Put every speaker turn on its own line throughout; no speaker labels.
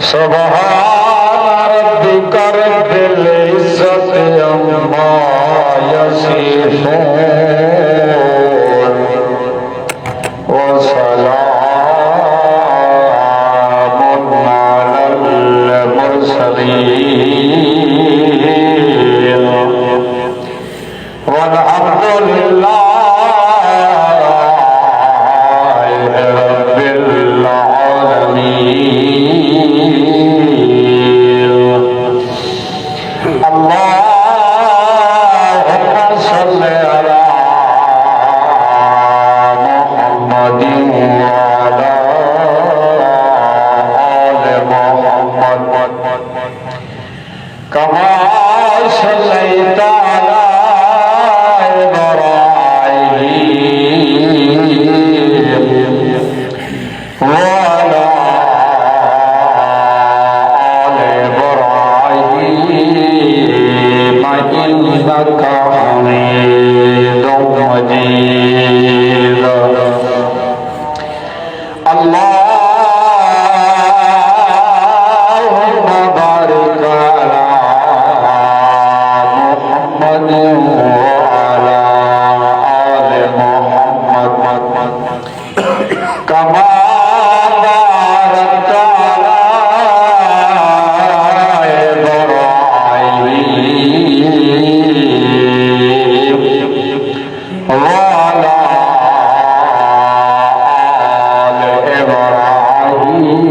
سبحان ربك رب العزة عما يصفون وسلام على المرسلين والحمد لله رب العالمين. اللهم صل على محمد وعلى آل محمد كما صليت على وعلى آل إبراهيم إنك حميد مجيد. اللهم بارك على محمد وعلى آل محمد كما باركت على إبراهيم وعلى آل إبراهيم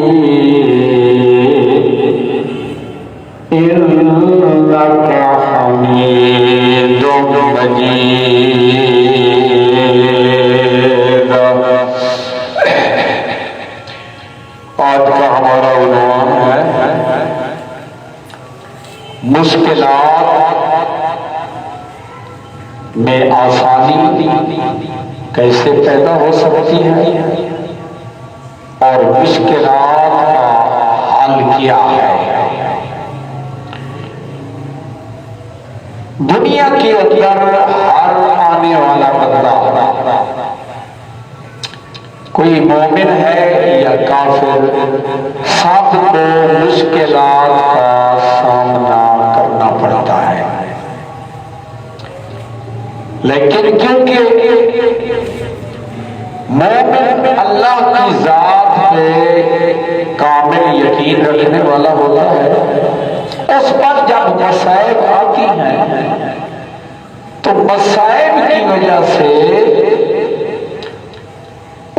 إنك حميد مجيد. آج کا ہمارا عنوان ہے مشکلات میں آسانی کیسے پیدا ہو سکتی ہے اور مشکلات کا حل کیا ہے. دنیا کے اندر ہر آنے والا بندہ کوئی مومن ہے یا کافر سب کو مشکلات کا سامنا کرنا پڑتا ہے. لیکن کیونکہ مومن اللہ کی ذات پہ کامل یقین رکھنے والا ہوتا ہے، اس پر جب مصائب آتی ہیں تو مصائب کی وجہ سے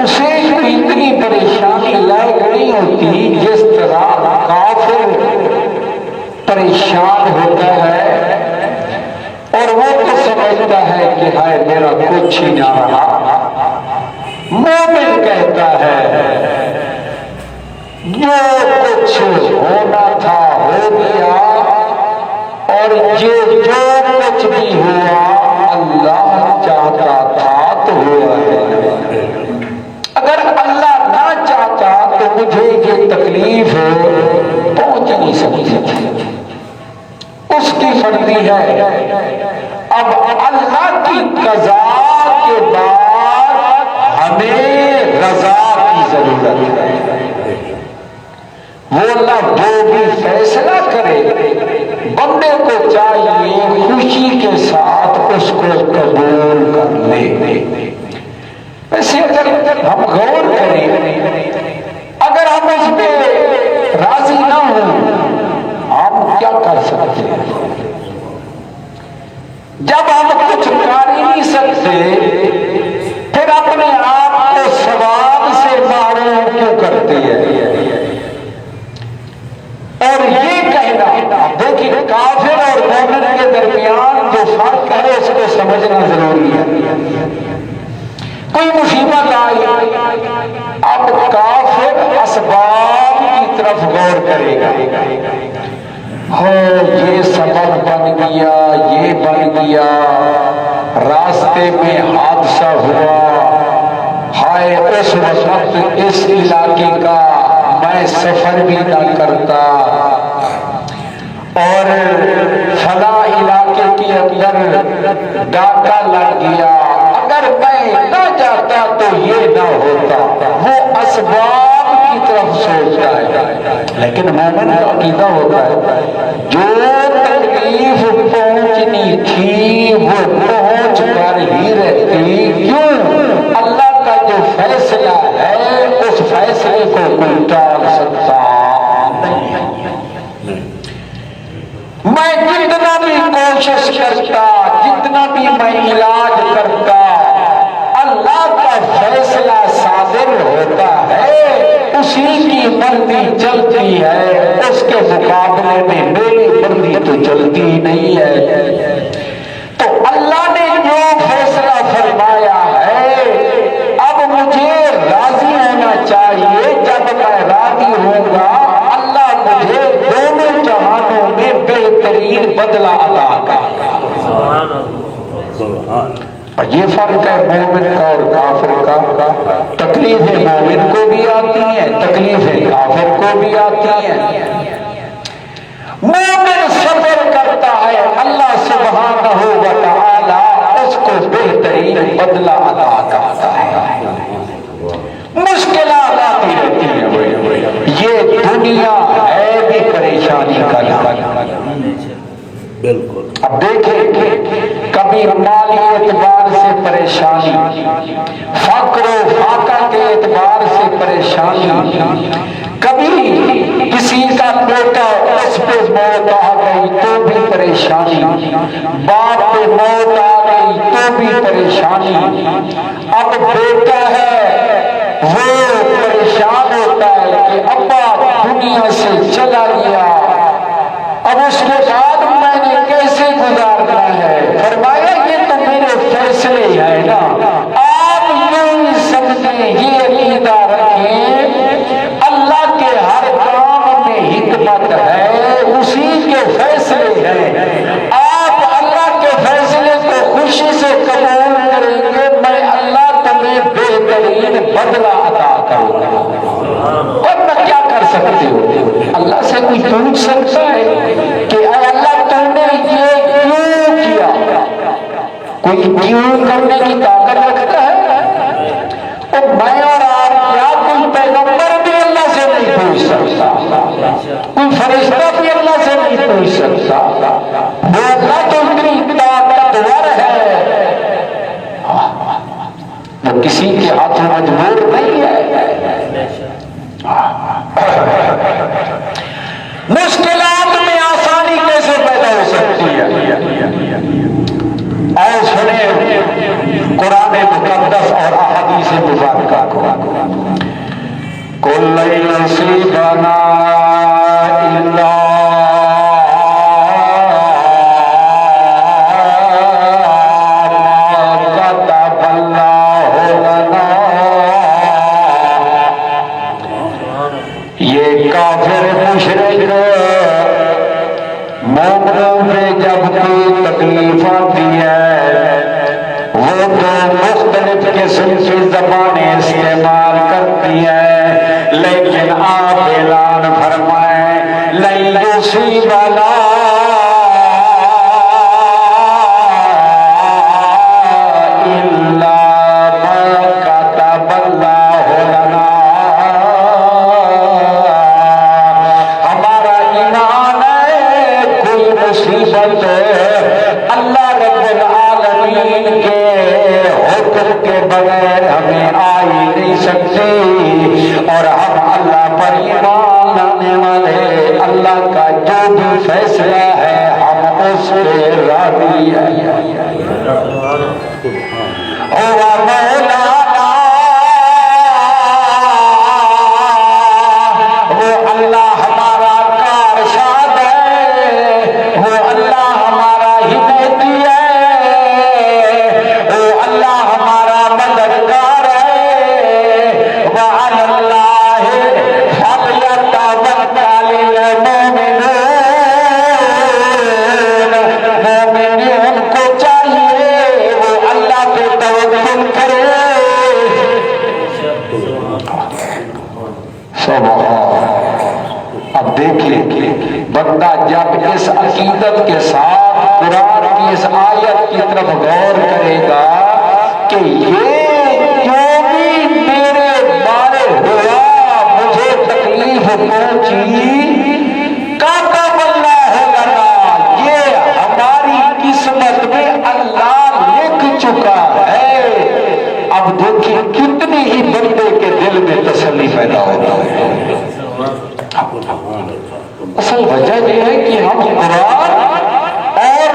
اسے اتنی پریشانی لاحق نہیں ہوتی جس طرح کافر پریشان ہوتا ہے اور وہ تو سمجھتا ہے کہ ہائے میرا کچھ ہی نہ رہا. مومن کہتا ہے جو کچھ ہونا تھا ہو گیا اور یہ جو کچھ بھی ہوا اللہ چاہتا تھا تو ہوا ہے. اگر اللہ نہ چاہتا تو مجھے یہ تکلیف پہنچ نہیں سکتی، اس کی مرضی ہے. اب اللہ کی قضا کے بعد ہمیں رضا کی ضرورت ہے. وہ اللہ جو بھی فیصلہ کرے بندے کو چاہیے خوشی کے ساتھ اس کو قبول کر لے. ویسے اگر ہم غور کریں، اگر ہم اس پہ راضی نہ ہوں ہم کیا کر سکتے ہیں؟ جب ہم کچھ کر ہی نہیں سکتے پھر اپنے آپ کو ثواب سے محروم کیوں کرتے ہیں؟ اور یہ کہنا، دیکھیں کافر اور مومن کے درمیان جو فرق ہے اس کو سمجھنا ضروری ہے. کوئی مصیبت آئی، اب کافر اسباب کی طرف غور کرے گا. یہ سبب بن گیا، یہ بن گیا، راستے میں حادثہ ہوا، ہائے اس وقت اس علاقے کا میں سفر بھی نہ کرتا، اور فلاں علاقے کے اندر ڈاکہ لگ گیا، اگر میں نہ جاتا تو یہ نہ ہوتا. وہ اسباب کی طرف سوچتا ہے. لیکن مومن کا عقیدہ ہوتا ہے جو تکلیف پہنچنی تھی وہ پہنچ کر ہی رہتی، کیوں؟ اللہ کا جو فیصلہ ہے اس فیصلے کو کوئی ٹال سکتا نہیں۔ میں جتنا بھی کوشش کرتا، جتنا بھی میں علاج کرتا، اللہ کا فیصلہ صادر ہوتا ہے، اسی کی مرضی چلتی ہے، اس کے مقابلے میں میری مرضی تو چلتی نہیں ہے۔ تو اللہ نے جو فیصلہ فرمایا ہے اب مجھے راضی ہونا چاہیے۔ جب میں راضی ہوں گا اللہ مجھے دونوں جہانوں میں بہترین بدلہ عطا کرے گا۔ یہ فرق ہے مومن کا اور کافر کا۔ تکلیفیں مومن کو بھی آتی ہیں، تکلیفیں کافر کو بھی آتی ہیں۔ مومن صبر کرتا ہے، اللہ سبحانہ و تعالی اس کو بہترین بدلہ عطا کرتا ہے۔ مشکلات آتی رہتی ہیں، یہ دنیا ہے بھی پریشانی کا نام۔ بالکل اب دیکھیں، کبھی مالی اعتبار سے پریشانی، فقر و فاقہ کے اعتبار سے پریشانی، کبھی کسی کا بیٹا اس پہ موت آ گئی تو بھی پریشانی، باپ پہ موت آ گئی تو بھی پریشانی۔ اب بیٹا ہے وہ پریشان ہوتا ہے کہ ابا دنیا سے چلا گیا، اب اس کے بعد میں نے کیسے گزارنا ہے؟ فرمایا یہ تو میرے فیصلے ہے نا۔ آپ یوں سمجھیں، یہ عقیدہ رکھیں اللہ کے ہر کام میں حکمت ہے، اسی کے فیصلے ہیں۔ آپ اللہ کے فیصلے کو خوشی سے قبول کریں گے، میں اللہ تمہیں بہترین بدلہ عطا کروں گا۔ اور میں کیا کر سکتے ہو؟ اللہ سے کوئی پوچھ سکتا ہے کہ اے اللہ تم نے یہ کیوں کیا؟ کوئی کیوں کرنے کی طاقت رکھتا ہے؟ اور میں اور آپ کیا کوئی پیغمبر بھی اللہ سے نہیں پوچھ سکتا، کوئی فرشتہ بھی اللہ سے نہیں پوچھ سکتا۔ وہ اللہ تو اتنی طاقتور ہے، وہ کسی کے ہاتھ مجبور نہیں ہے۔ مشکلات میں آسانی کیسے پیدا ہو سکتی ہے؟ اور سنیں قرآن مقدس اور احادیث مبارکہ کو، کل یصیبنا الا مومنوں میں جب کوئی تکلیف آتی ہے وہ تو مختلف قسم کی زبانیں استعمال کرتی ہے، لیکن آپ اعلان فرمائیں لن یصیبنا الا ما کتب اللہ لنا۔ ہمارا ایمان ہے کوئی مصیبت اللہ رب العالمین کے حکم کے بغیر ہمیں آئی نہیں سکتی، اور ہم اللہ پر ایمان لانے والے اللہ کا جو بھی فیصلہ ہے ہم اس پہ راضی ہیں۔ ہوا مولانا، وہ اللہ ہمارا کارساز ہے، وہ اللہ ہمارا ہدایتی ہے، وہ اللہ ہمارا مددگار ہے۔ وعلی اللہ فلیتوکل المؤمنون، مومنین کو چاہیے وہ اللہ پہ توکل کرے۔ اب دیکھیں بندہ جب اس عقیدت کے ساتھ قرآن کی اس آیت کی طرف غور کرے گا کہ یہ جو بھی میرے بارے ہوا، مجھے تکلیف پہنچی، پیدا ہوتا ہے۔ اصل وجہ یہ ہے کہ ہم قرآن اور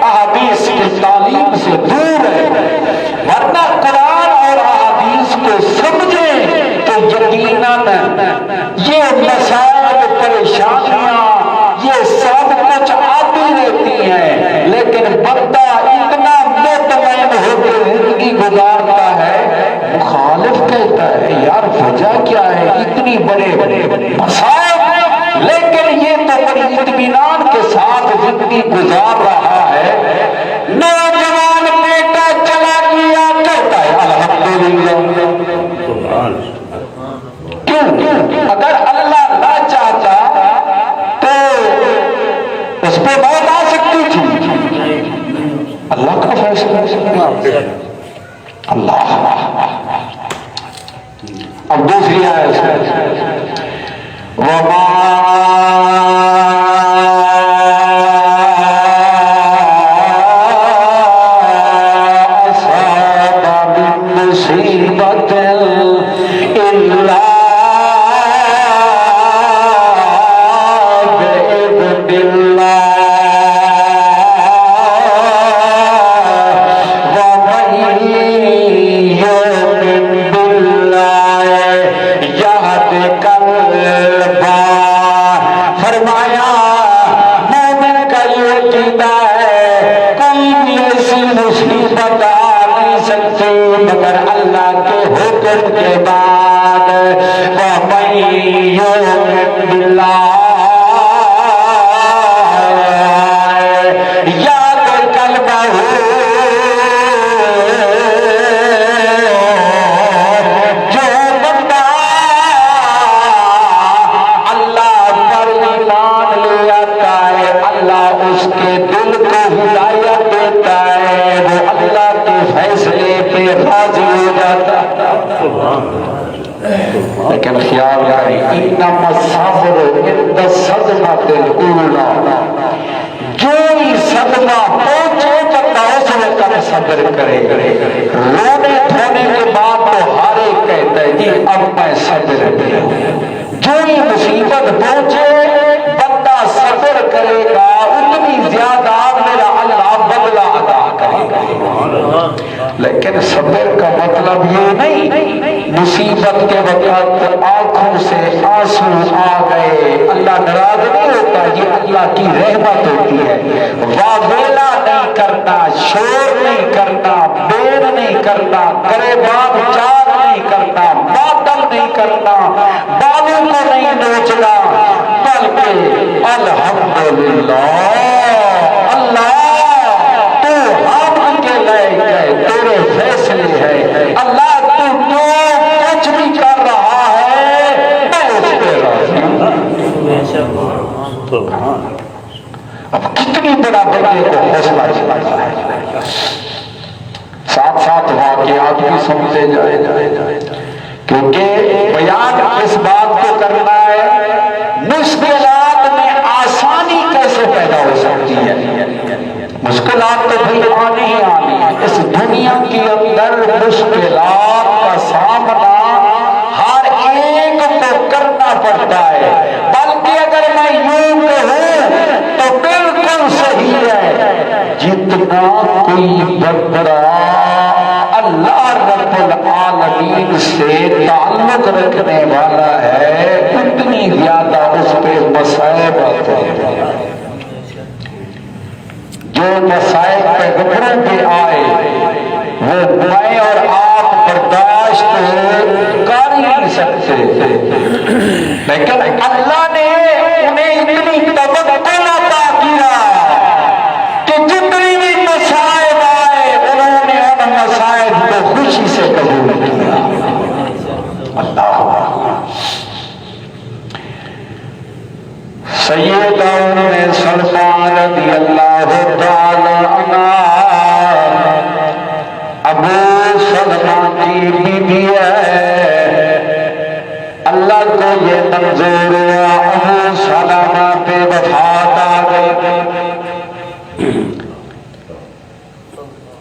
احادیث کی تعلیم سے دور ہیں، ورنہ قرآن اور احادیث کو سمجھیں تو یقیناً یہ مسائل پریشانیاں یہ سب کچھ آتی رہتی ہیں، لیکن بندہ اتنا مطمئن ہو کے زندگی گزارتا ہے، مخالف کہتا ہے یار وجہ کیا ہے اتنی بڑے مسائل، لیکن یہ تو بڑی اطمینان کے ساتھ زندگی گزار رہا ہے۔ نوجوان بیٹا چلا گیا کہتا ہے الحمدللہ، کیوں؟ اگر اللہ نہ چاہتا تو اس پہ موت آ سکتی تھی، اللہ کا فیصلہ اللہ۔ اب دوسری آیت وما أصاب من مصيبة إلا بإذن الله ومن يؤمن بالله يهد قلبه۔ فرمایا مومن کا یہ عقیدہ ہے کوئی بھی ایسی مصیبت آ نہیں سکتی مگر اللہ کے حکم کے بعد۔ وَمَن يُؤْمِن بِاللَّهِ يَهْدِ قَلْبَهُ، جو بندہ اللہ پر ایمان لے آتا ہے اللہ اس کے دل کو ہدایت دیتا ہے، وہ اللہ کے فیصلے پہ راضی ہو جاتا ہے۔ لیکن خیال کریں انما الصبر عند الصدمة الأولى، جو ہی صدمہ پہنچے بندہ اس وقت صبر کرے، رونے دھونے کے بعد تو ہر ایک کہتا ہے جی اب میں صبر کروں۔ جو ہی مصیبت پہنچے بندہ صبر کرے گا اتنی زیادہ میرا اللہ بدلہ ادا کرے گا۔ لیکن صبر کا مطلب یہ نہیں مصیبت کے وقت آنکھوں سے آنسو آ گئے اللہ ناراض نہیں ہوتا، یہ اللہ کی رحمت ہوتی ہے۔ واویلا نہیں کرنا، شور نہیں کرنا، بیر نہیں کرنا، گریبان چار نہیں کرنا، ماتم نہیں کرنا، بالوں کو نہیں نوچنا، بلکہ الحمدللہ اللہ تو ہم کے لئے تیرے فیصلے ہے، اللہ تو جو کچھ بھی کر رہا ہے میں اس پہ راضی ہوں۔ اب کتنی بڑا بندے کو حوصلہ چلاتا ہے، ساتھ ساتھ واقعات بھی سمجھتے جائے، کیونکہ بیان اس بات کو کرنا ہے مشکلات میں آسانی کیسے پیدا ہو سکتی ہے۔ مشکلات تو بھی آنی ہی آنی ہے، اس دنیا کے اندر مشکلات کا سامنا ہر ایک کو کرنا پڑتا ہے، بلکہ اگر میں یوں کہوں تو بالکل صحیح ہے، جتنا کوئی بندہ اللہ رب العالمین سے تعلق رکھنے والا ہے اتنی زیادہ اس پہ مصائب آتے ہیں۔ جو مسائل پیغمبروں پہ آئے وہ میں اور آپ برداشت کر ہی نہیں سکتے، لیکن اللہ نے انہیں اتنی تمکن عطا کیا کہ جتنی بھی مسائل آئے انہوں نے ان مسائل کو خوشی سے قبول کیا۔ اللہ سیدنا سلمان رضی اللہ تعالی عنہ ابو سلمہ کی بیوی ہے، اللہ کو یہ منظور ہوا ابو سلمہ پہ وفات آ گئی۔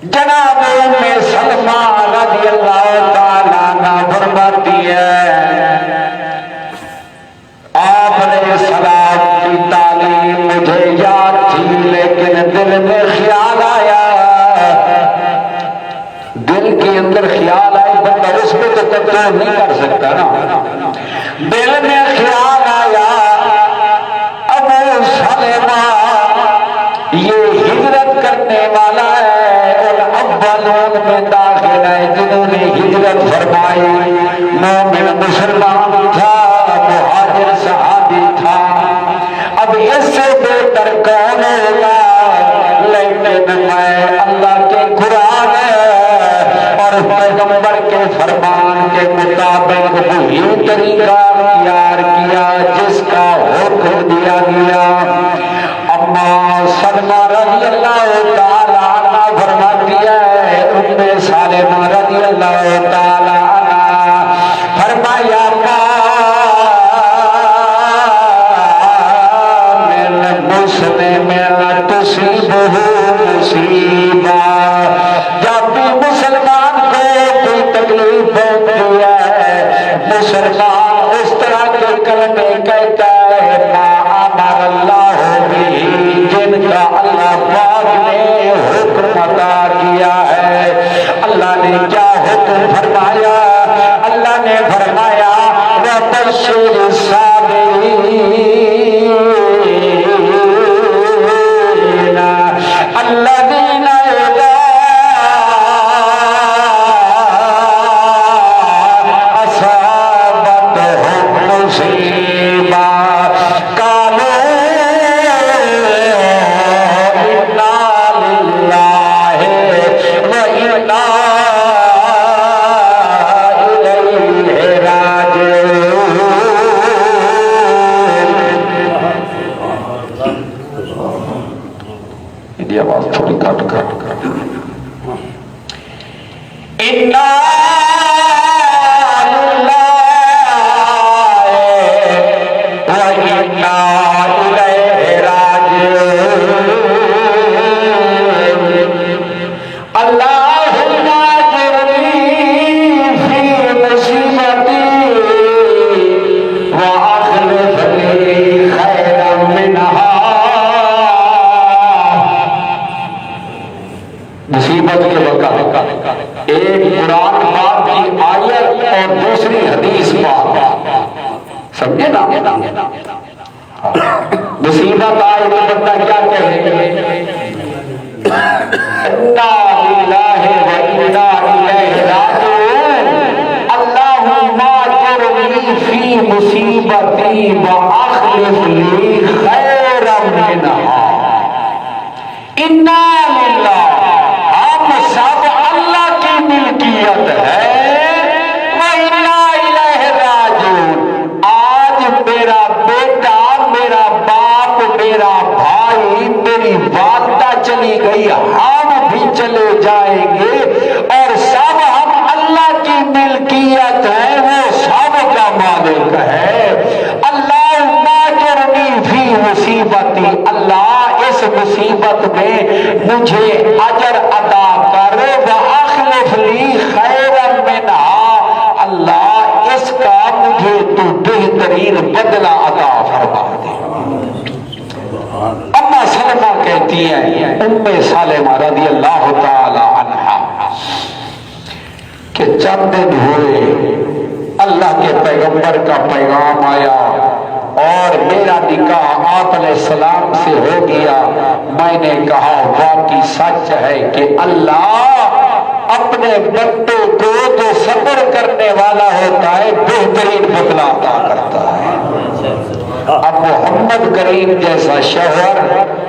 جناب ام سلمہ رضی اللہ تعالی عنہ فرماتی ہے دل میں خیال آیا ابو سلمہ یہ ہجرت کرنے والا ہے اور اولون میں داخل ہے جنہوں نے ہجرت فرمائی مومن مسلمان تھا مہاجر صحابی تھا اب اس سے بہتر کون ہوگا لیکن میں اللہ کے قرآن اور پیغمبر کے فرمان کے مطابق وہی طریقہ اختیار کیا جس کا حکم دیا گیا اما سلمہ رضی اللہ تعالی عنہ فرماتی ہے ام سلمہ رضی اللہ تعالی عنہ فرمایا جب بھی مسلمان کو کوئی تکلیف ہوتی ہے مسلمان اس طرح کے کلمے کہتا ہے ما امر اللہ بھی جن کا اللہ پاک نے حکم عطا کیا ہے اللہ نے کیا حکم فرمایا اللہ نے فرمایا وبشر الصابرین الذين إذا أصابتهم مصيبة قالوا إنا لله وإنا إليه راجعون یہ آواز تھوڑی کٹ انا للہ و انا الیہ راجعون اللہم اجرنی فی مصیبتی واخلف لی خیرا منہا مصیبت کے وقت ایک قرآن پاک کی آیت اور دوسری حدیث پاک سمجھے نا مصیبت آئے تو بندہ کیا کہے انا للہ و انا الیہ راجعون اللہم اجرنی فی مصیبتی واخلف لی خیرا منہا انا للہ سب اللہ کی ملکیت ہے وَإِنَّا إِلَيْهِ رَاجِعُونَ آج میرا بیٹا میرا باپ میرا بھائی میری والدہ چلی گئی ہم بھی چلے جائیں گے اور سب ہم اللہ کی ملکیت ہے وہ سب کا مالک ہے اللہم اجرنی فی مصیبتی اللہ اس مصیبت میں مجھے اجر عطا کر وَأَخْلِفْ لِي خَيْرًا مِنْهَا اللہ اس کا مجھے تو بہترین بدلہ عطا فرما دے اما سلمہ کہتی ہیں ام سلمہ رضی اللہ تعالی عنہا کہ چند دن ہوئے اللہ کے پیغمبر کا پیغام آیا اور میرا نکاح آپ علیہ السلام سے ہو گیا میں نے کہا واقعی سچ ہے کہ اللہ اپنے بندوں کو جو صبر کرنے والا ہوتا ہے بہترین بدلہ عطا کرتا ہے اب محمد کریم جیسا شوہر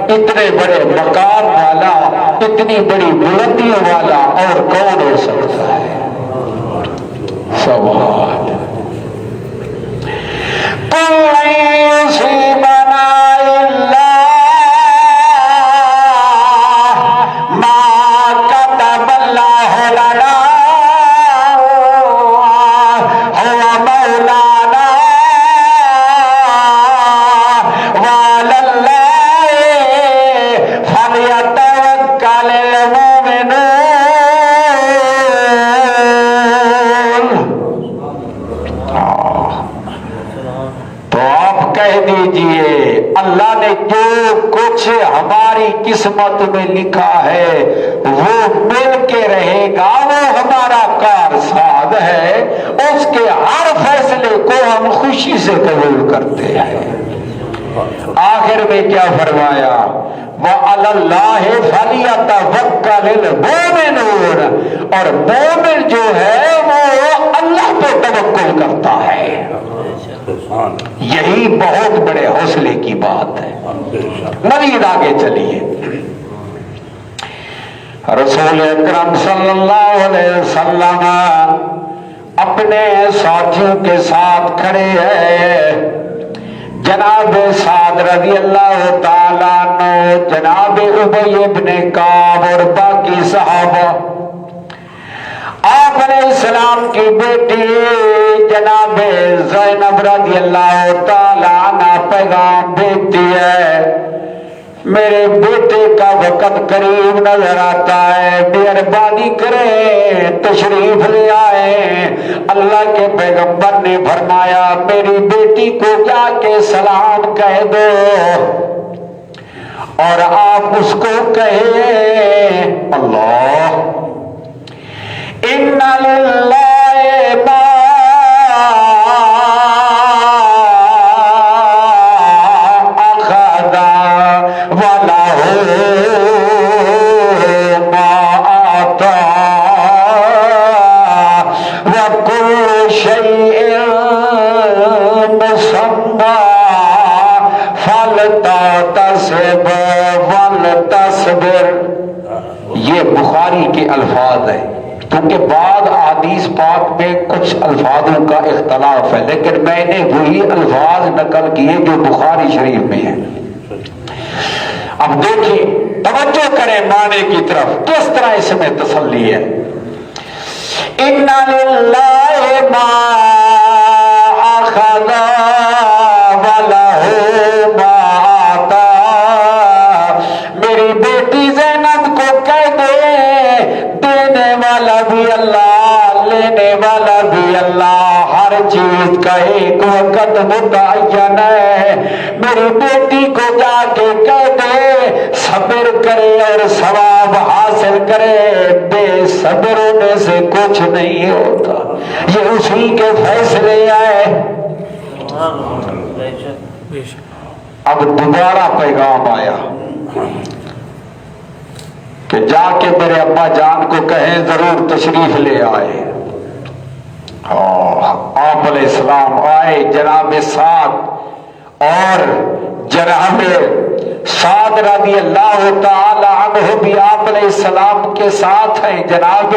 اتنے بڑے مقام والا اتنی بڑی بلندیوں والا اور کون ہو سکتا ہے سبحان اللہ نے جو کچھ ہماری قسمت میں لکھا ہے وہ مل کے رہے گا وہ ہمارا کار ساز اولاد ہے اس کے ہر فیصلے کو ہم خوشی سے قبول کرتے ہیں۔ آخر میں کیا فرمایا؟ وَعَلَى اللَّهِ فَلْيَتَوَكَّلِ الْمُؤْمِنُونَ، اور مومن جو ہے وہ اللہ پہ توکل کرتا ہے۔ یہی بہت بڑے حوصلے کی بات ہے۔ مزید آگے چلیے، رسول اکرم صلی اللہ علیہ وسلم اپنے ساتھیوں کے ساتھ کھڑے ہیں، جناب سعد رضی اللہ تعالیٰ عنہ، جناب ابی ابن کعب اور باقی صحابہ۔ آپ علیہ السلام کی بیٹی جناب زینب رضی اللہ تعالیٰ عنہ پیغام بھیجتی ہے، میرے بیٹے کا وقت قریب نظر آتا ہے، مہربانی کریں تشریف لے آئے۔ اللہ کے پیغمبر نے فرمایا میری بیٹی کو جا کے سلام کہہ دو، اور آپ اس کو کہیں اللہ اِنَّ لِلَّهِ مَا أَخَذَ وَلَهُ مَا أَعْطَىٰ وَكُلُّ شَيْءٍ مُّسَمًّى فَلْتَحْتَسِبْ وَلْتَصْبِرْ۔ یہ بخاری کے الفاظ ہیں، کیونکہ بعض احادیث پاک میں کچھ الفاظوں کا اختلاف ہے، لیکن میں نے وہی الفاظ نقل کیے جو بخاری شریف میں ہیں۔ اب دیکھیں، توجہ کریں معنی کی طرف، کس طرح اس میں تسلی ہے۔ اِنَّ لِلَّهِ مَا أَخَذَ وَلَهُ مَا أَعْطَىٰ۔ میری بیٹی زینب کو کہہ دے دینے والا بھی اللہ، لینے والا بھی اللہ، ہر چیز کا ایک وقت متعین ہے۔ میری بیٹی کو جا کے کہہ دے صبر کرے اور ثواب حاصل کرے، بے صبر ہونے سے کچھ نہیں ہوتا، یہ اسی کے فیصلے آئے۔ اب دوبارہ پیغام آیا کہ جا کے میرے ابا جان کو کہیں ضرور تشریف لے آئے۔ آپ علیہ السلام آئے، جناب سعد اور جناب سعد رضی اللہ تعالی عنہ بھی آپ علیہ السلام کے ساتھ ہیں، جناب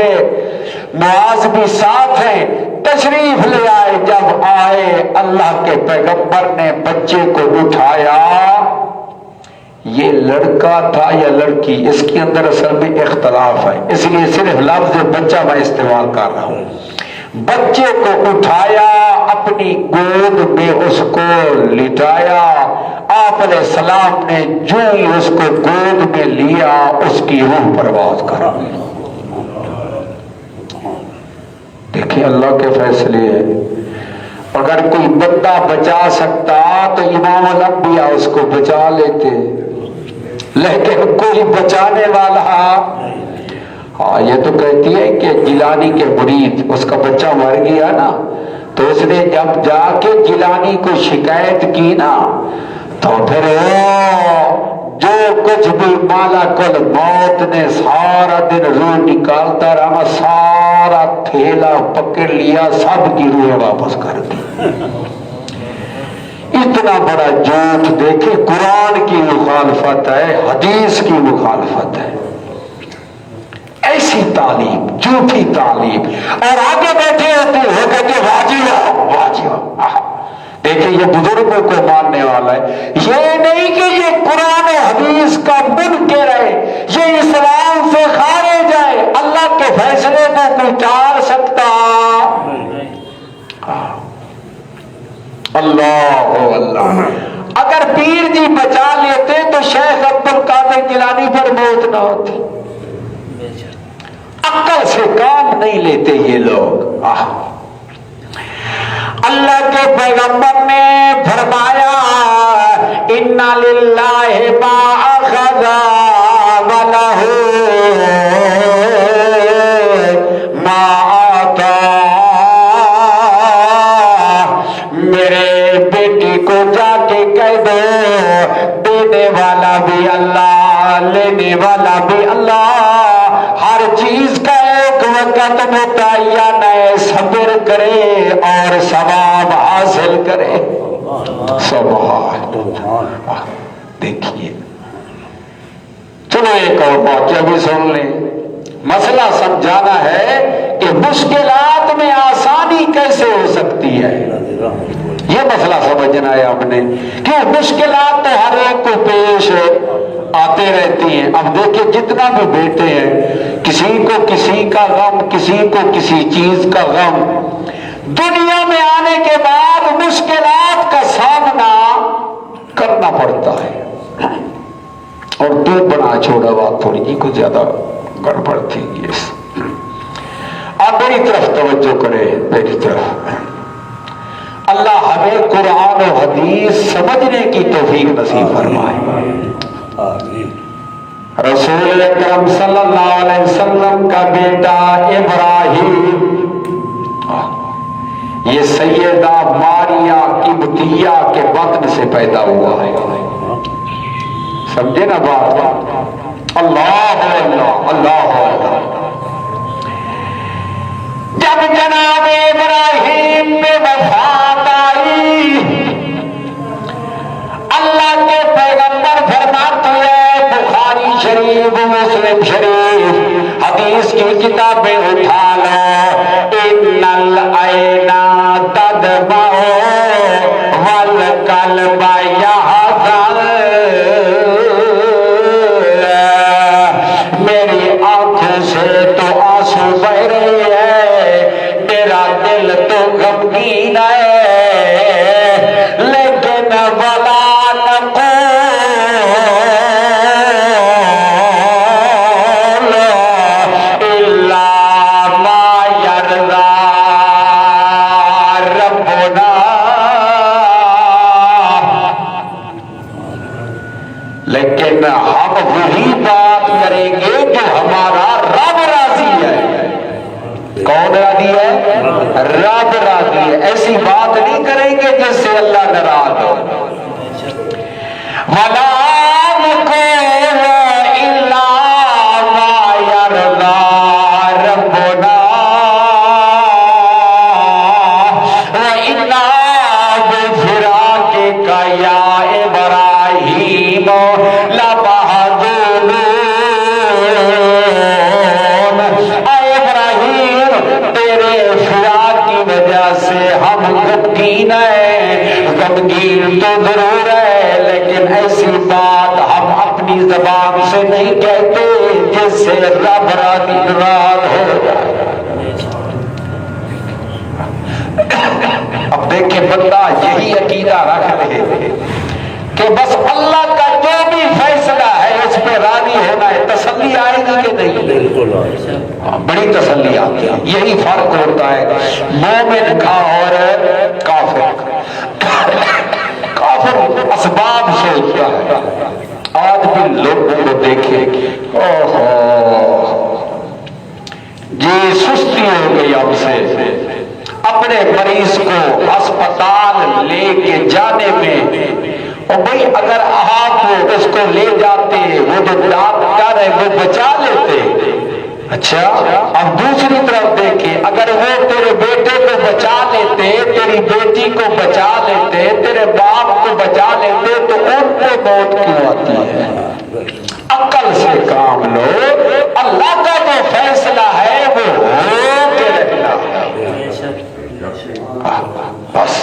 معاذ بھی ساتھ ہیں، تشریف لے آئے۔ جب آئے اللہ کے پیغمبر نے بچے کو اٹھایا، یہ لڑکا تھا یا لڑکی اس کے اندر اصل میں اختلاف ہے، اس لیے صرف لفظ بچہ میں استعمال کر رہا ہوں۔ بچے کو اٹھایا، اپنی گود میں اس کو لٹایا، آپ علیہ السلام نے جو ہی اس کو گود میں لیا اس کی روح پرواز کر گئی۔ دیکھیں اللہ کے فیصلے ہیں، اگر کوئی بندہ بچا سکتا تو امام الانبیاء اس کو بچا لیتے، لیکن کوئی بچانے والا، ہاں یہ تو کہتی ہے کہ جیلانی کے مرید اس کا بچہ مر گیا نا، تو اس نے جب جا کے جیلانی کو شکایت کی نا، تو پھر جو کچھ بھی مالا کل موت نے سارا دن روح نکالتا رہا، سارا تھیلا پکڑ لیا، سب کی روح واپس کر دی۔ اتنا بڑا جھوٹ، دیکھیں قرآن کی مخالفت ہے، حدیث کی مخالفت ہے، ایسی تعلیم، جھوٹی تعلیم، اور آگے بیٹھے ہوتے ہو کہتے واجب واجب۔ دیکھیں یہ بزرگوں کو ماننے والا ہے، یہ نہیں کہ یہ قرآن و حدیث کا منکر ہے، یہ اسلام سے خارج ہے، اللہ کے فیصلے کو کوئی ٹال سکتا؟ اللہ اللہ، اگر پیر جی بچا لیتے تو شیخ عبد القادر جیلانی پر موت نہ ہوتی۔ عقل سے کام نہیں لیتے یہ لوگ۔ اللہ کے پیغمبر نے فرمایا اِنَّ لِلَّهِ مَا أَخَذَ وَلَهُ مَا أَعْطَىٰ بیٹی کو جا کے کہہ دو دینے والا بھی اللہ لینے والا بھی اللہ، ہر چیز کا ایک وقت متعین ہے، صبر کرے اور ثواب حاصل کرے۔ سبحان اللہ۔ دیکھیے چلو ایک اور بات بھی سن لیں، مسئلہ سمجھانا ہے کہ مشکلات میں آسانی کیسے ہو سکتی ہے، یہ مسئلہ سمجھنا ہے ہم نے، کہ مشکلات تو ہر ایک کو پیش آتے رہتی ہیں۔ اب دیکھیں جتنا بھی بیٹے ہیں، کسی کو کسی کا غم، کسی کو کسی چیز کا غم، دنیا میں آنے کے بعد مشکلات کا سامنا کرنا پڑتا ہے۔ اور تو بنا چھوڑا بات تھوڑی جی کچھ زیادہ گڑبڑ تھی۔ آپ میری طرف توجہ کریں، میری طرف۔ اللہ ہمیں قرآن و حدیث سمجھنے کی توفیق نصیب فرمائے۔ رسول اکرم صلی اللہ علیہ وسلم کا بیٹا ابراہیم، یہ سیدہ ماریہ قبطیہ کے بطن سے پیدا ہوا ہے۔ سمجھے نا بات؟ اللہ اللہ اللہ اللہ۔ جب جناب ابراہیم میں وفات آئی، اللہ کے پیغمبر فرماتے ہیں، بخاری شریف مسلم شریف حدیث کی کتابیں اٹھا لو، ان العین تدمع والقلب یحزن، میری آنکھوں سے تو آنسو بہ رہے ہیں، میرا دل تو غمگین ہے، لیکن ولا لیکن ہم وہی بات کریں گے جو ہمارا رب راضی ہے۔ کون راضی ہے؟ رب راضی ہے۔ ایسی بات نہیں کریں گے جس سے اللہ ناراض ہو۔ وَلَا نَقُولُ إِلَّا مَا يَرْضَى رَبُّنَا وَإِنَّا بِفِرَاقِكَ يَا إِبْرَاهِيمُ لَمَحْزُونُونَ۔ اے ابراہیم، تیرے فراق کی وجہ سے ہم غمگین ہیں۔ غمگین تو ضرور ہے، لیکن ایسی بات ہم اپنی زبان سے نہیں کہتے جس سے رب ناراض ہو جائے۔ اب دیکھیں بندہ یہی عقیدہ رکھ لے کہ بس اللہ کا جو بھی فیصلہ ہے اس پہ راضی ہونا ہے، تسلی آئے گی کہ نہیں؟ بالکل بڑی تسلی آتی ہے۔ یہی فرق ہوتا ہے مومن کا اور کافر۔ کافر اسباب سوچتا ہے۔ آج بھی لوگوں کو دیکھیں، یہ سستی ہو گئی ہم سے، اپنے مریض کو ہسپتال لے کے جانے میں، اور بھئی اگر آپ اس کو لے جاتے وہ جو ڈاکٹر ہے وہ بچا لیتے۔ اچھا اب دوسری طرف دیکھیں، اگر وہ تیرے بیٹے کو بچا لیتے، تیری بیٹی کو بچا لیتے، تیرے باپ کو بچا لیتے، تو ان پہ موت کیوں آتی ہے؟ عقل سے کام لو، اللہ کا جو فیصلہ ہے وہ ہو کے رہنا ہے۔ بس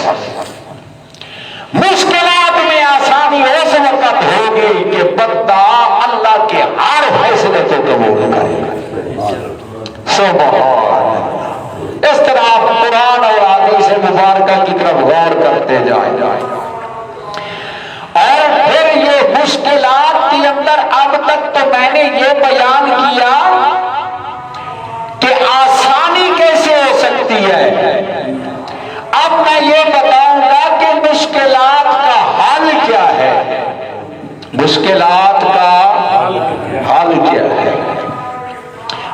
مشکلات میں آسانی اس وقت ہوگی کہ بندہ اللہ کے ہر فیصلے کو قبول کرے۔ سبحان اللہ۔ اس طرح آپ قرآن اور حدیث مبارکہ کی طرف غور کرتے جائیں، اور پھر یہ مشکلات کے اندر اب تک تو میں نے یہ بیان کیا کہ آسانی کیسے ہو سکتی ہے۔ اب میں یہ بتاؤں گا کہ مشکلات کا حل کیا ہے۔ مشکلات کا حل کیا ہے؟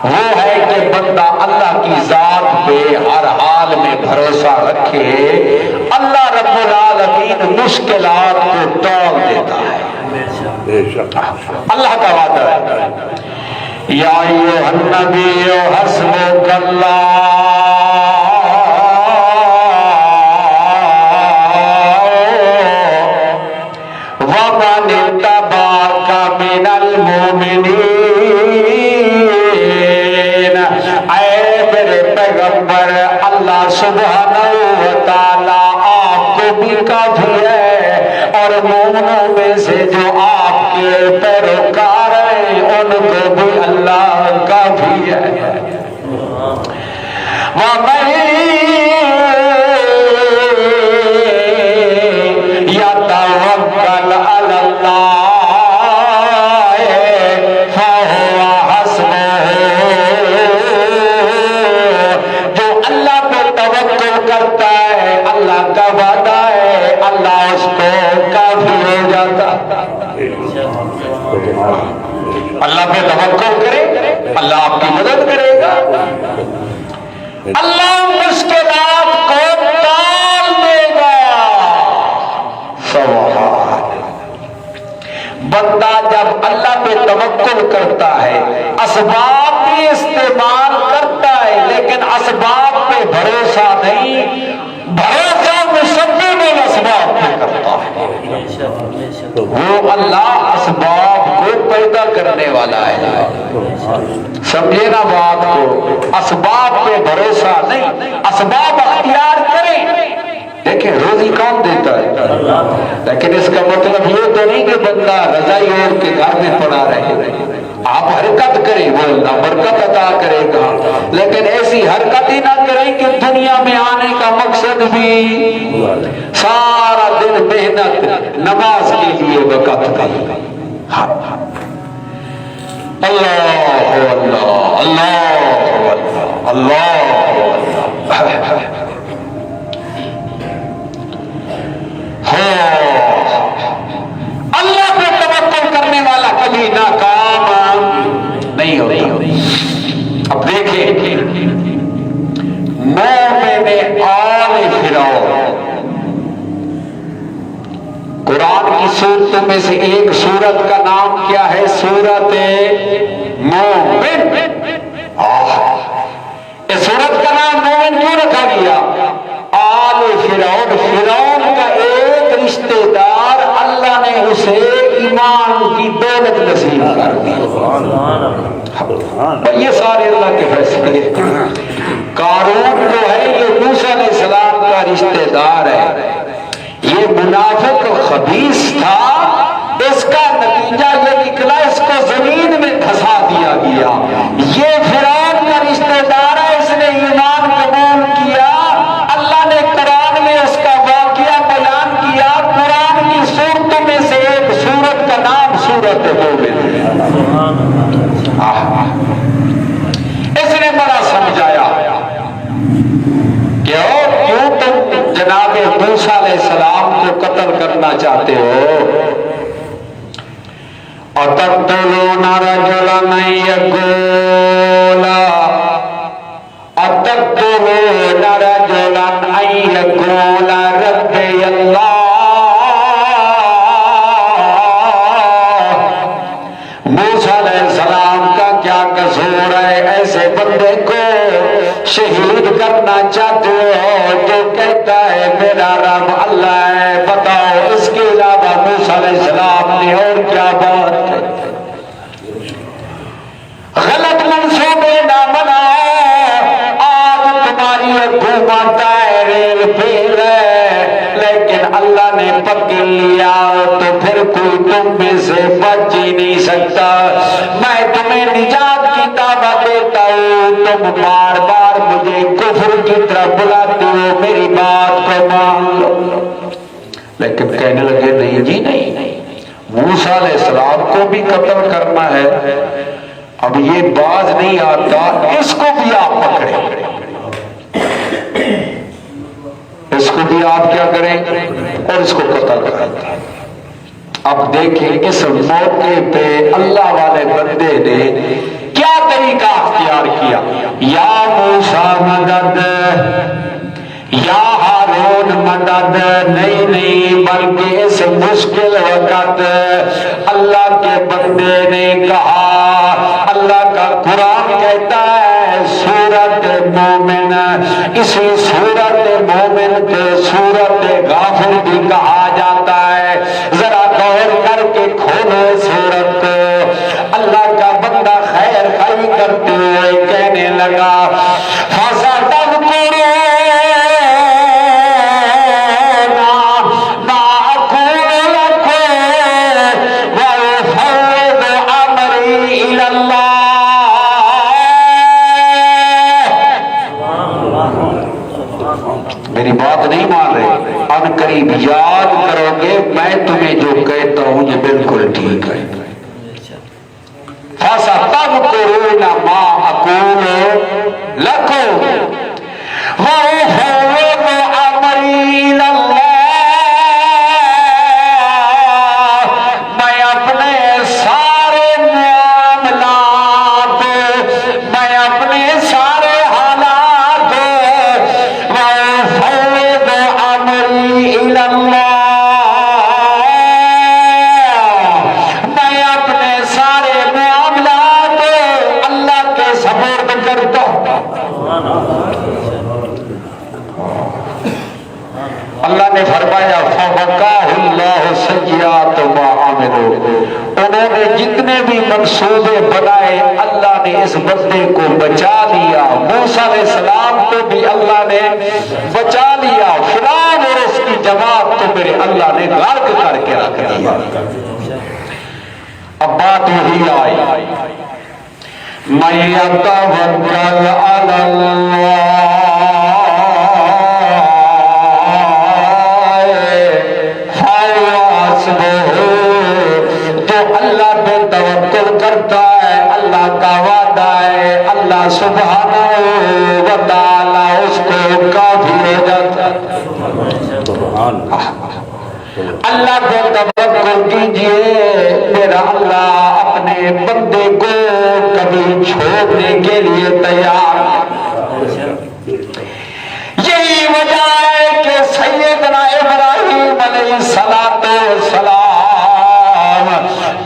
وہ ہے کہ بندہ اللہ کی ذات پہ ہر حال میں بھروسہ رکھے، اللہ رب العالمین مشکلات کو ٹال دیتا ہے. اللہ کا وعدہ ہے یا ایھا النبی حسبک اللہ ومن اتبعک من المؤمنین. اے میرے پیغمبر اللہ سبحانہ و تعالی آپ کو بھی کافی ہے اور مومنوں میں سے جو آپ کے پیروکار ہیں ان کو بھی اللہ کافی ہے. وَمَن يَتَوَكَّلْ عَلَى اللَّهِ فَهُوَ حَسْبُهُ. جو اللہ پہ توکل کرتا ہے اللہ کا وعدہ ہے اللہ اس کو کافی ہو جاتا. اللہ پہ توکل کرے اللہ آپ کی مدد کرے گا. اللہ مشکلات کو ٹال دے گا. سبحان. بندہ جب اللہ پہ توکل کرتا ہے اسباب بھی استعمال کرتا ہے لیکن اسباب پہ بھروسہ نہیں, بھروسہ مسبب الاسباب پہ کرتا ہے. وہ اللہ اسباب کو پیدا کرنے والا ہے. سمجھے نا بات کو, اسباب پہ بھروسہ نہیں, اسباب اختیار کریں. دیکھیں روزی کون دیتا ہے لیکن اس کا مطلب یہ تو نہیں کہ بندہ رضائی اوڑھ کے گھر میں پڑا رہے. آپ حرکت کریں وہ اللہ برکت عطا کرے گا لیکن ایسی حرکت ہی نہ کریں کہ دنیا میں آنے کا مقصد بھی سارا دن محنت نماز کے لیے وقت کا. اللہ اللہ اللہ اللہ. اللہ پہ توکل کرنے والا کبھی ناکام نہیں ہوتا. اب دیکھیں مومن آل فرعون, قرآن کی سورتوں میں سے ایک سورت کا نام کیا ہے؟ سورت مومن. اس سورت کا نام مومن کیوں رکھا گیا؟ آل فرعون, فرعون کا ایک رشتہ دار اللہ نے اسے ایمان کی دولت نصیب کر دی. یہ سارے اللہ کے فیصلے. قارون جو ہے یہ موسیٰ علیہ السلام کا رشتہ دار ہے. یہ منافق خبیث تھا, اس کا نتیجہ یہ نکلا اس کو زمین میں دھسا دیا گیا. یہ فرعون کا رشتہ دار ہے, اس نے ایمان قبول کیا. اللہ نے قرآن میں اس کا واقعہ بیان کیا. قرآن کی سورتوں میں سے ایک سورت کا نام سورت مومن. اس نے بڑا سمجھایا کیوں تم جناب موسیٰ علیہ السلام کو قتل کرنا چاہتے ہو؟ أَتَقْتُلُونَ رَجُلًا أَن يَقُولَ أَتَقْتُلُونَ رَجُلًا أَن يَقُولَ رَبِّيَ اللَّهُ. موسیٰ علیہ السلام کا کیا قصور ہے ایسے بندے کو شہید کرنا چاہتے ہو جو کہتا ہے میرا رب اللہ ہے؟ بتاؤ اس کے علاوہ موسیٰ علیہ السلام نے اور کیا بات کہی؟ غلط منصوبے نہ بناؤ. آج تمہاری حکومت ہے, ریل پھیل ہے, لیکن اللہ نے پکڑ لیا تو پھر کوئی تم میں سے بچ ہی نہیں سکتا. میں تمہیں نجات کی دعوت دیتا ہوں, تم بار بار مجھے کفر کی طرف بلاتے ہو, میری بات کو مان لو. لیکن کہنے لگے نہیں جی نہیں, موسیٰ علیہ السلام کو بھی قتل کرنا ہے. اب یہ باز نہیں آتا, اس کو بھی آپ پکڑیں, اس کو بھی آپ کیا کریں اور اس کو قتل کریں. اب دیکھیں اس موقع پہ اللہ والے بندے نے کیا طریقہ اختیار کیا. یا موسیٰ مدد, یا معاون مدد نہیں بلکہ اس مشکل وقت اللہ کے بندے نے کہا، اللہ کا قرآن کہتا ہے سورت مومن، اسی سورت مومن کو سورت غافر بھی کہا جاتا ہے۔ ذرا غور کر کے کھولو سورت کو۔ اللہ کا بندہ خیر خائی کرتے ہوئے کہنے لگا میری بات نہیں مان رہے، ان قریب یاد کرو گے میں تمہیں جو کہتا ہوں یہ بالکل ٹھیک ہے۔ فَسَتَذْكُرُونَ مَا أَقُولُ لَكُمْ وَأُفَوِّضُ أَمْرِي إِلَى اللَّهِ، میں اپنے سارے معاملات، میں اپنے سارے حالات وَأُفَوِّضُ أَمْرِي إِلَى اللَّهِ، میں اپنے سارے معاملات اللہ کے سپرد کرتا ہوں۔ اللہ نے فرمایا فَوَقَاهُ اللَّهُ سَيِّئَاتُ مَا عَمِلُوا، انہوں نے جتنے بھی منصوبے بنائے اللہ نے اس بندے کو بچا لیا۔ موسیٰ علیہ السلام کو بھی اللہ نے بچا لیا، فرعون اور اس کی جماعت کو میرے اللہ نے غرق کر کے رکھ دیا۔ اب بات وہی آئی مَن يَتَوَکَّلْ عَلَى اللَّهِ جو اللہ پہ توکل کرتا ہے، اللہ کا وعدہ ہے، اللہ سبحانہ و تعالی اس کو کافی ہو جاتا ہے۔ اللہ پہ توکل کیجئے، میرا اللہ اپنے بندے کو کبھی چھوڑنے کے لیے تیار ہے۔ یہی وجہ ہے کہ سیدنا ابراہیم علیہ السلام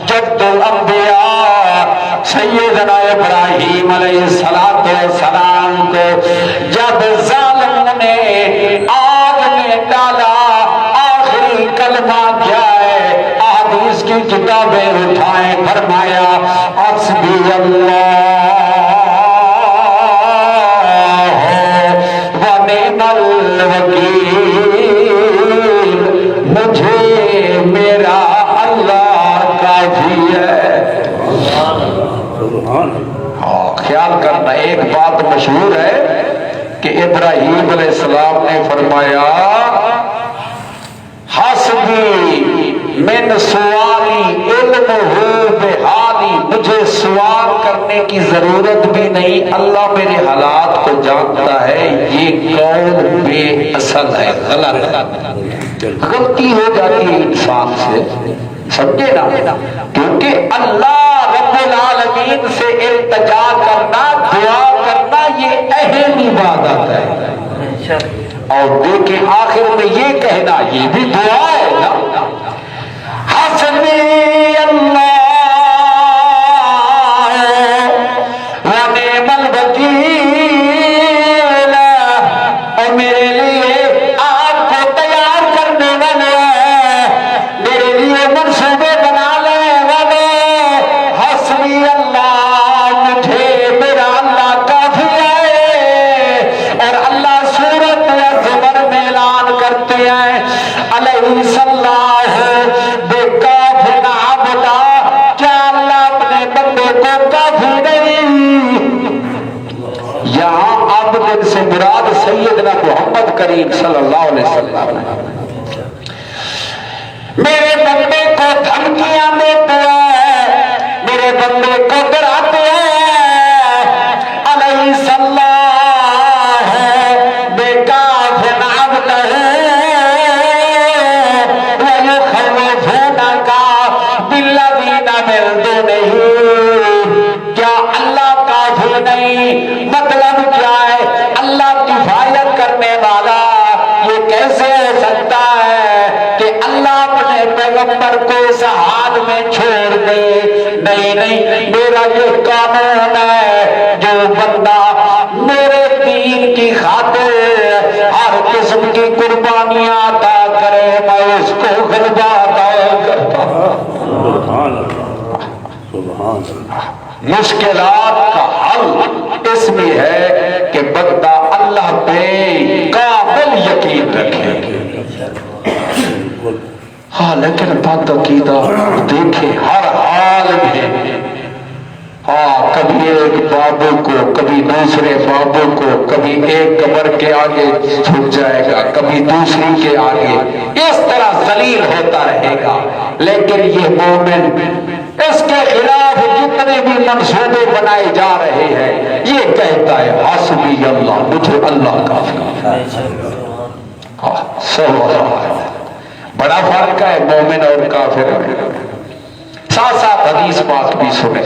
جد الانبیاء سیدنا ابراہیم علیہ السلام کو جب ظالموں نے آگ میں ڈالا، آخری کلمہ کیا ہے؟ احادیث کی کتابیں اٹھائیں، فرمایا حسبی اللہ ونعم الوکیل، مجھے میرا اللہ کافی ہے۔ خیال کرنا، ایک بات مشہور ہے کہ ابراہیم علیہ السلام نے فرمایا حسبی من سوالی علمہ بحالی، مجھے سوال کرنے کی ضرورت بھی نہیں، اللہ میرے حالات کو جانتا ہے۔ یہ قول بے اصل ہے، غلطی ہو جاتی ہے انسان سے، سمجھے نا، کیونکہ اللہ رب العالمین سے التجا کرنا، دعا کرنا یہ اہم عبادت ہے۔ اور دیکھیں آخر میں یہ کہنا یہ بھی دعا ہے نا، حسبی اللہ ونعم الوکیل، اور میرے لیے آپ کو تیار کرنے والے، میرے لیے منصوبے بنانے والے، حسبی اللہ، مجھے میرا اللہ کافی ہے۔ اور اللہ سورۃ الزمر میں اعلان کرتے ہیں علیہ الصلوۃ بے کاف نعبدا، کیا اللہ اپنے بندے کو کافی نہیں؟ یہاں عبد سے مراد سیدنا محمد کریم صلی اللہ علیہ وسلم ہے۔ میرے بندے کو دھمکیاں دیتے ہیں، میرے بندے کو ڈراتے ہیں، علیہ الصلوۃ بے کاف نعبدا وَيُخَوِّفُونَكَ بِالَّذِينَ مِن دُونِهِ، کیا اللہ کافی نہیں؟ مطلب کیا ہے؟ اللہ کفایت کرنے والا، یہ کیسے پیغمبر کو اس حال میں چھوڑ دے. نہیں نہیں، میرا یہ قانون ہے، جو بندہ میرے دین کی خاطر ہر قسم کی قربانیاں عطا کرے میں اس کو غلبہ عطا کرتا ہوں. مشکلات کا حل اس میں ہے کہ بندہ اللہ پہ کامل یقین رکھے. ہاں لیکن بات عقیدہ دیکھے ہر حال میں، ہاں کبھی ایک بابو کو، کبھی دوسرے بابو کو، کبھی ایک قبر کے آگے جھک جائے گا، کبھی دوسری کے آگے، اس طرح ذلیل ہوتا رہے گا. لیکن یہ مومن اس کے خلاف جتنے بھی منصوبے بنائے جا رہے ہیں یہ کہتا ہے حسبی اللہ، مجھے اللہ کافی ہے. بڑا فرق ہے مومن اور کافر میں. ساتھ ساتھ حدیث پاک بھی سنے.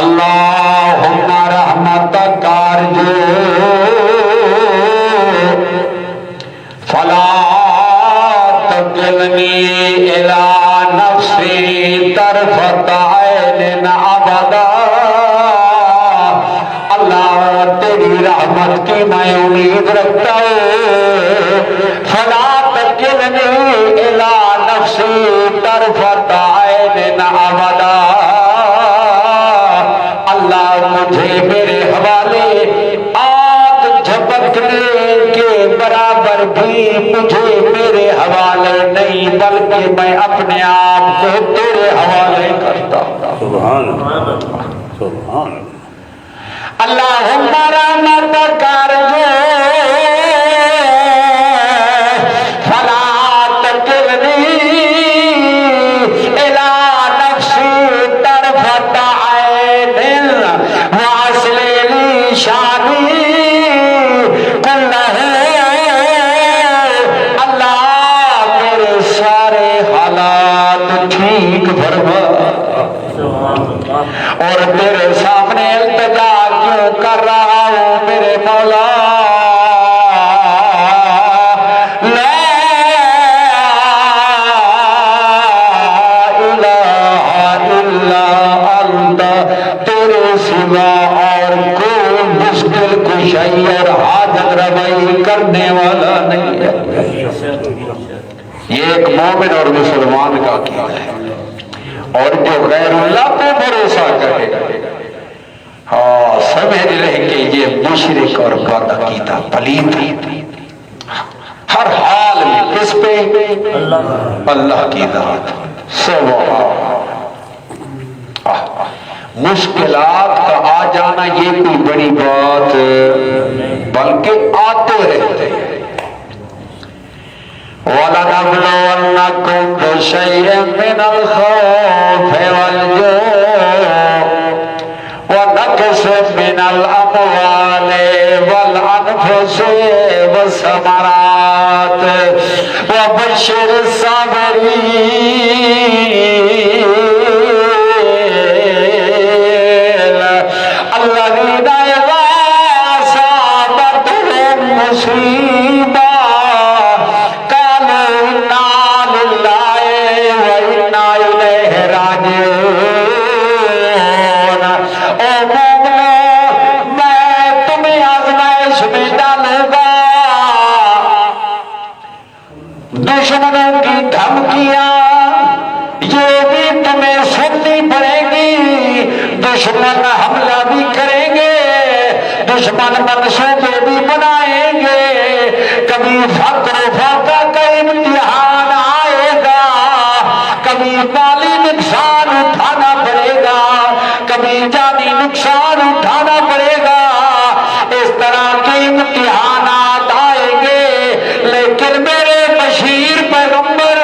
اللہم رحمتک ارجو فلا تکلنی الی نفسی طرفۃ عین ابدا. اللہ تیری رحمت کی میں امید رکھتا ہوں. فلا تکلنی الی نفسی طرفۃ عین ابدا. اللہ مجھے میرے حوالے آنکھ جھپکنے کے برابر بھی مجھے میرے حوالے نہیں، بلکہ میں اپنے آپ کو تیرے حوالے کرتا ہوں. سبحان اللہ، سبحان اللہ. اللہم رحمتک ارجو فلا تکلنی الی نفسی طرفۃ عین واصلح لی شانی کلہ. اللہ میرے سارے حالات ٹھیک فرما اور میرے سامنے التجا کیوں کر رہا ہوں میرے مولا. لا الہ الا انت، تیرے سوا اور کوئی مشکل کشائی اور حاجت روائی کرنے والا نہیں ہے. یہ ایک مومن اور مسلمان کا عقیدہ ہے. اور جو غیر اللہ پہ بھروسہ کرے ہاں سمجھ لے کہ یہ مشرک اور بد عقیدہ پلید ہے. ہر حال میں کس پہ؟ اللہ کی ذات. مشکلات کا آ جانا یہ کوئی بڑی بات بلکہ آتے رہتے ہیں. وَلَنَبْلُوَنَّكُمْ بِشَيْءٍ مِّنَ الْخَوْفِ وَالْجُوعِ وَنَقْصٍ مِّنَ الْأَمْوَالِ وَالْأَنفُسِ وَالثَّمَرَاتِ وَبَشِّرِ الصَّابِرِينَ الَّذِينَ إِذَا أَصَابَتْهُمْ مُصِيبَةٌ دشمنوں کی دھمکیاں یہ بھی تمہیں سننی پڑے گی. دشمن حملہ بھی کریں گے، دشمن منصوبے بھی بنائیں گے. کبھی فقر و فاقہ کا امتحان آئے گا، کبھی مالی نقصان اٹھانا پڑے گا، کبھی جانی نقصان اٹھانا پڑے گا. اس طرح کے امتحانات آئیں گے. لیکن میرے بشیر پیغمبر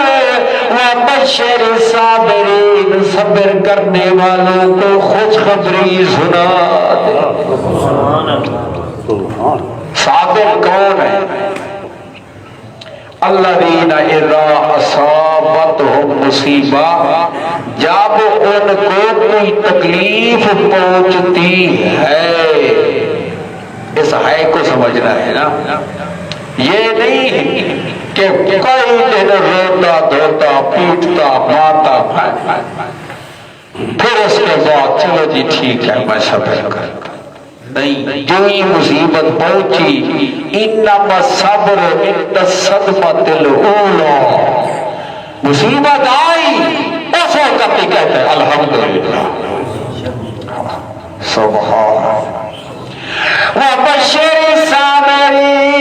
وَبَشِّرِ الصَّابِرِينَ، صبر کرنے والوں کو خوشخبری سنا دے. صابر کون ہے؟ الذین اذا اصابتہم مصیبہ، جب ان کو کوئی تکلیف پہنچتی ہے اس ہے کو سمجھنا ہے نا، یہ نہیں کہ کئی دن روتا دھوتا پیٹتا مارتا پھر اس کے بعد چلو جی ٹھیک ہے میں صبر کرتا، نہیں، جو ہی مصیبت پہنچی انما الصبر عند الصدمۃ الاولی، مصیبت آئی اس وقت ہی کہتے ہیں الحمدللہ سبحان وبشر الصابرین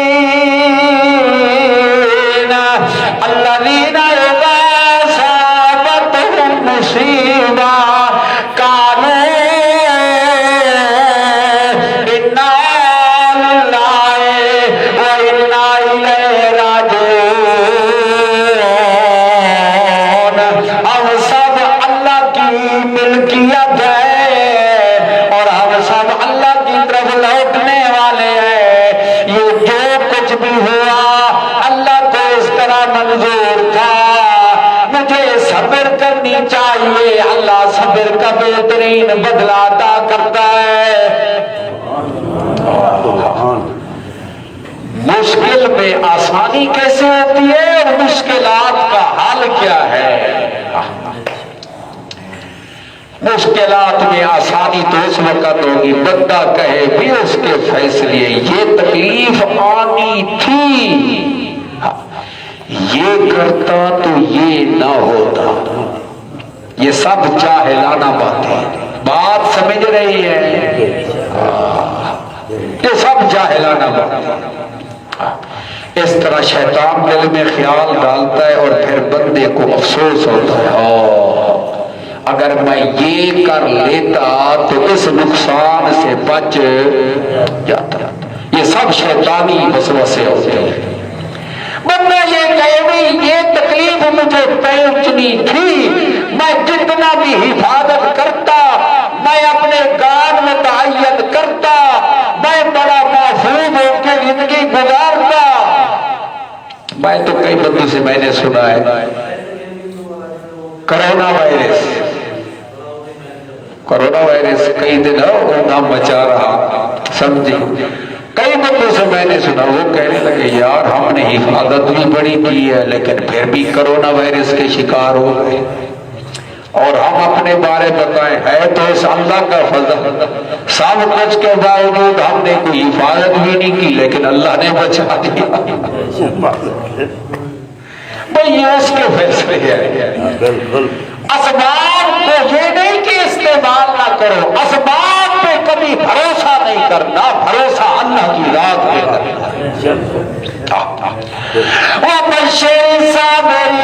الذین اذا اصابتهم مصیبہ قالوا چاہیے، اللہ صبر کا بہترین بدلہ عطا کرتا ہے۔ مشکل میں آسانی کیسے ہوتی ہے اور مشکلات کا حل کیا ہے؟ مشکلات میں آسانی تو اس وقت ہوگی بندہ کہے بھی اس کے فیصلے یہ تکلیف آنی تھی، یہ کرتا تو یہ نہ ہوتا۔ یہ سب جاہلانہ باتیں، بات سمجھ رہی ہے؟ یہ سب جاہلانہ باتیں۔ اس طرح شیطان دل میں خیال ڈالتا ہے اور پھر بندے کو افسوس ہوتا ہے اگر میں یہ کر لیتا تو اس نقصان سے بچ جاتا۔ یہ سب شیطانی وسوسے ہوتے ہیں۔ بندہ یہ کہے بھی یہ تکلیف مجھے پہنچنی تھی، میں جتنا بھی حفاظت کرتا، میں اپنے گان میں تعین کرتا، میں بڑا محفوظ ہو کے زندگی گزارتا۔ میں تو کئی بندوں سے میں نے سنا ہے کرونا وائرس کئی دن نام مچا رہا، سمجھے؟ کئی بندوں سے میں نے سنا وہ کہنے لگے یار ہم نے حفاظت بھی بڑی کی ہے لیکن پھر بھی کرونا وائرس کے شکار ہو گئے، اور ہم اپنے بارے بتائیں ہے تو اس اللہ کا فضل، سب کچھ کے باوجود ہم نے کوئی حفاظت بھی نہیں کی لیکن اللہ نے بچا دیا۔ بھئی یہ اس کے فیصلے ہیں۔ اسباب کو یہ نہیں کہ استعمال نہ کرو، اسباب پہ کبھی بھروسہ نہیں کرنا، بھروسہ اللہ کی ذات پہ کرنا۔ وَبَشِّرِ الصَّابِرِينَ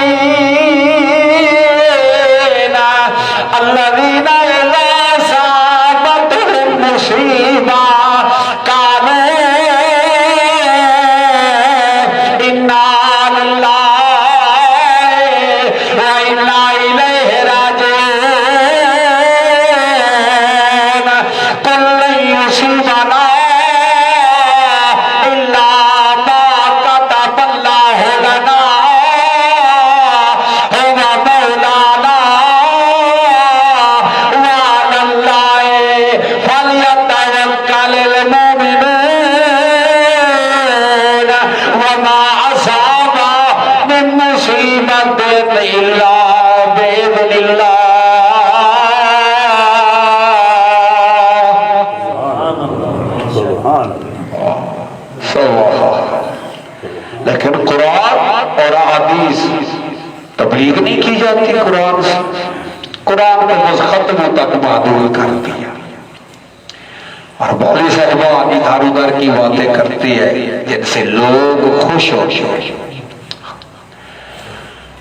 الَّذِينَ إِذَا أَصَابَتْهُم مُّصِيبَةٌ قَالُوا إِنَّا لیکن قرآن اور احادیث تبلیغ نہیں کی جاتی، قرآن کو بس ختموں تک محدود کر دیا، اور مولوی صاحبان ادھر ادھر کی باتیں کرتی ہے جن سے لوگ خوش ہو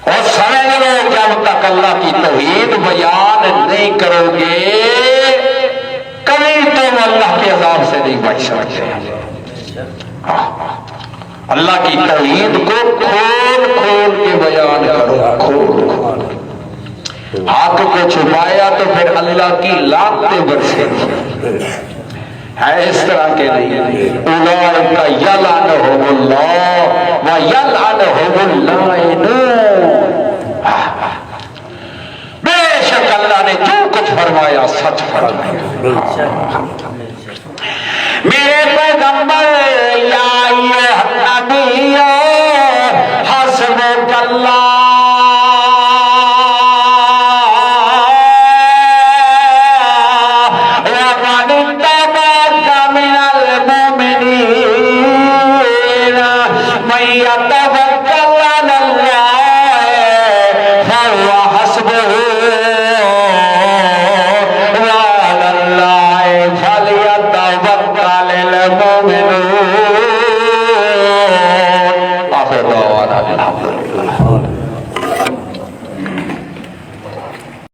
اور سمجھ لو جب تک اللہ کی توحید بیان نہیں کرو گے کبھی تم اللہ کے عذاب سے نہیں بچ سکتے۔ اللہ کی توحید کو کھول کھول کے بیان کرو، کھول حق کو چھپایا تو پھر اللہ کی لعنتیں برسے ہے، اس طرح کے نہیں۔ اولئک یلعنہم اللہ و یلعنہم اللائنون، بے شک اللہ نے جو کچھ فرمایا سچ فرمایا۔ میرے پیغمبر